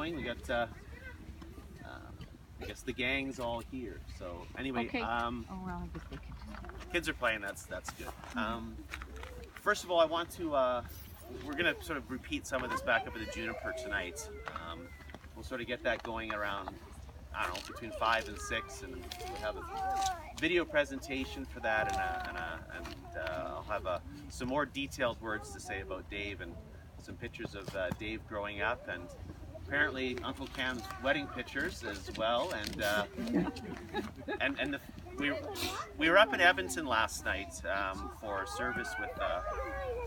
going. We got, I guess the gang's all here. So anyway, Okay. Oh, well, I guess they can. kids are playing. That's good. First of all, I want to. We're gonna sort of repeat some of this back up at the Juniper tonight. We'll sort of get that going around, I don't know, between 5 and 6, and we'll have a video presentation for that, and I'll have some more detailed words to say about Dave and some pictures of Dave growing up, and apparently Uncle Cam's wedding pictures as well, and we were up in Edmonton last night for a service with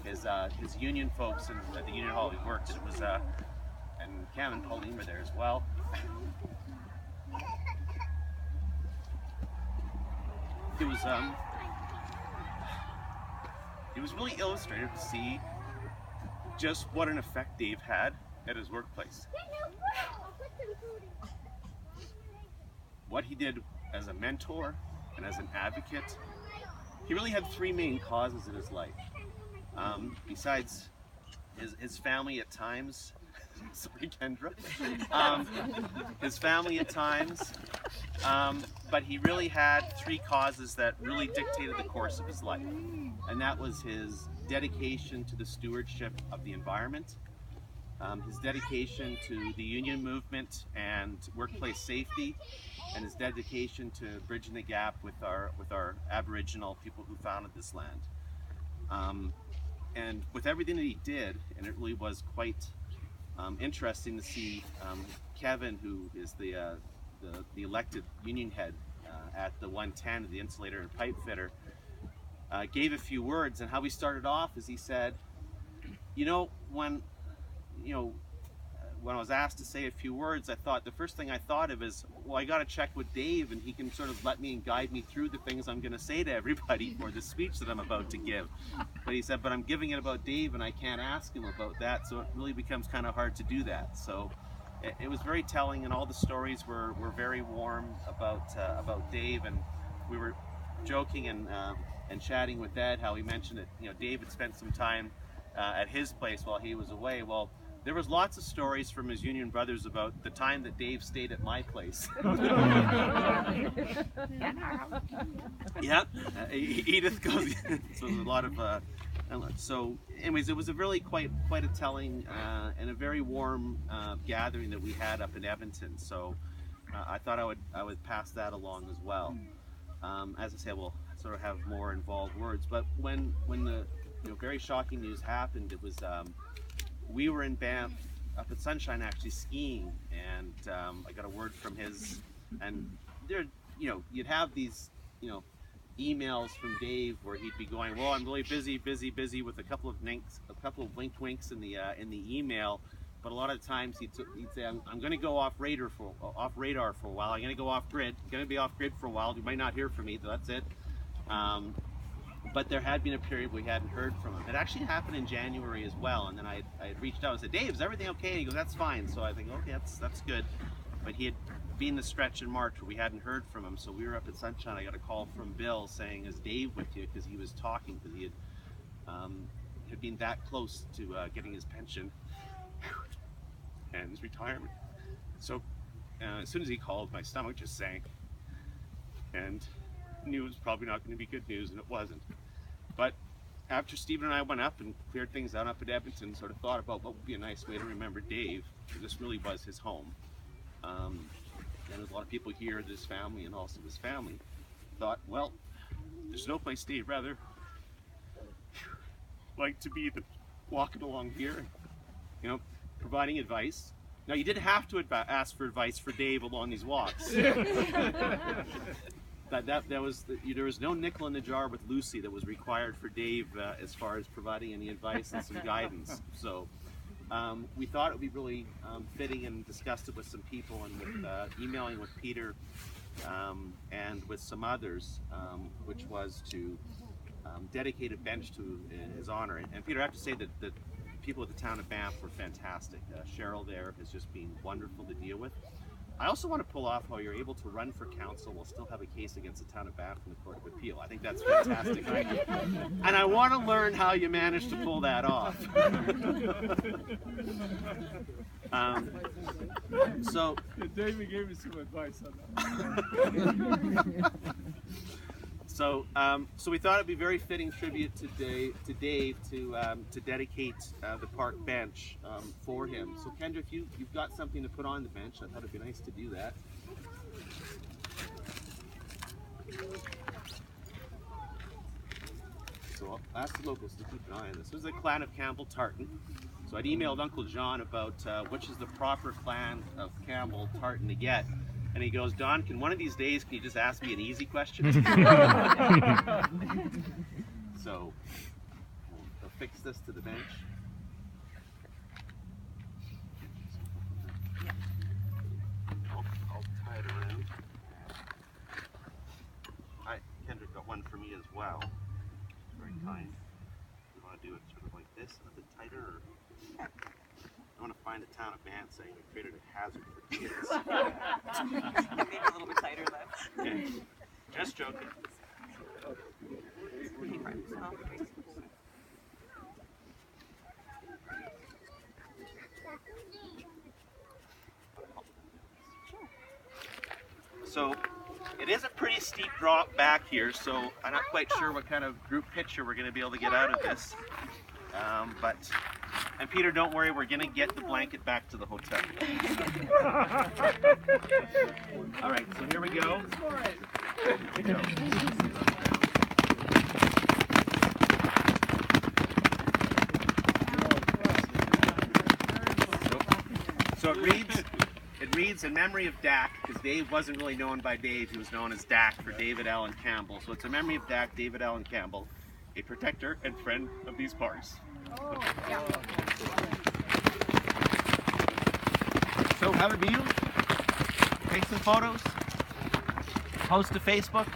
his union folks and at the union hall he worked. It was and Cam and Pauline were there as well. It was really illustrative to see just what an effect Dave had at his workplace. What he did as a mentor and as an advocate. He really had 3 main causes in his life. Besides his family at times, sorry Kendra, his family at times, but he really had 3 causes that really dictated the course of his life. And that was his dedication to the stewardship of the environment, his dedication to the union movement and workplace safety, and his dedication to bridging the gap with our Aboriginal people who founded this land. And with everything that he did, and it really was quite interesting to see Kevin, who is the elected union head at the 110, the insulator and pipe fitter, gave a few words, and how he started off is he said, when I was asked to say a few words, the first thing I thought of is, well, I got to check with Dave, and he can sort of let me and guide me through the things I'm going to say to everybody for the speech that I'm about to give. But he said, but I'm giving it about Dave, and I can't ask him about that, so it really becomes kind of hard to do that. So it was very telling, and all the stories were very warm about Dave, and we were joking and chatting with Ed how he mentioned that Dave had spent some time at his place while he was away. Well, there was lots of stories from his union brothers about the time that Dave stayed at my place. Yeah, Edith goes. So there's a lot of. So, anyways, it was a really quite a telling and a very warm gathering that we had up in Edmonton. So, I thought I would pass that along as well. As I say, we'll sort of have more involved words. But when the very shocking news happened, it was. We were in Banff, up at Sunshine, actually skiing, and I got a word from his, and there, you'd have these, emails from Dave where he'd be going, well, I'm really busy with a couple of winks in the email, but a lot of times he'd say, I'm going to go off radar for a while. I'm going to go off grid. I'm going to be off grid for a while. You might not hear from me. That's it. But there had been a period we hadn't heard from him. It actually happened in January as well, and then I had reached out and said, Dave, is everything okay? And he goes, that's fine. So I think, okay, that's good. But he had been the stretch in March where we hadn't heard from him, so we were up at Sunshine. I got a call from Bill saying, is Dave with you? Because he was talking, because he had been that close to getting his pension and his retirement. So as soon as he called, my stomach just sank, and knew it was probably not going to be good news, and it wasn't. But after Stephen and I went up and cleared things out up at Edmonton, sort of thought about what would be a nice way to remember Dave, because this really was his home. And there's a lot of people here, his family and also his family. Thought, well, there's no place Dave rather like to be than walking along here, providing advice. Now, you didn't have to ask for advice for Dave along these walks. There was no nickel in the jar with Lucy that was required for Dave as far as providing any advice and some guidance. So we thought it would be really fitting, and discussed it with some people, and with emailing with Peter and with some others, which was to dedicate a bench to his honor. And Peter, I have to say that the people at the town of Banff were fantastic. Cheryl there has just been wonderful to deal with. I also want to pull off how you're able to run for council while still have a case against the town of Banff in the Court of Appeal. I think that's fantastic. And I want to learn how you managed to pull that off. So David gave me some advice on that. So we thought it'd be very fitting tribute to Dave to dedicate the park bench for him. So Kendra, if you've got something to put on the bench, I thought it'd be nice to do that. So I'll ask the locals to keep an eye on this. This is the clan of Campbell Tartan. So I'd emailed Uncle John about which is the proper clan of Campbell Tartan to get. And he goes, Don, can one of these days, can you just ask me an easy question? So, I'll fix this to the bench. I'll tie it around. Kendrick got one for me as well. Very kind. You want to do it sort of like this, a bit tighter? Or... I want to find a town of Banff saying we created a hazard for kids. Maybe a little bit tighter though. Okay. Just joking. So it is a pretty steep drop back here, so I'm not quite sure what kind of group picture we're going to be able to get out of this. And Peter, don't worry, we're going to get the blanket back to the hotel. All right, so here we go. Here we go. So it reads in memory of Dak, because Dave wasn't really known by Dave, he was known as Dak for David Allen Campbell. So it's a memory of Dak, David Allen Campbell, a protector and friend of these parks. So have a view, take some photos, post to Facebook.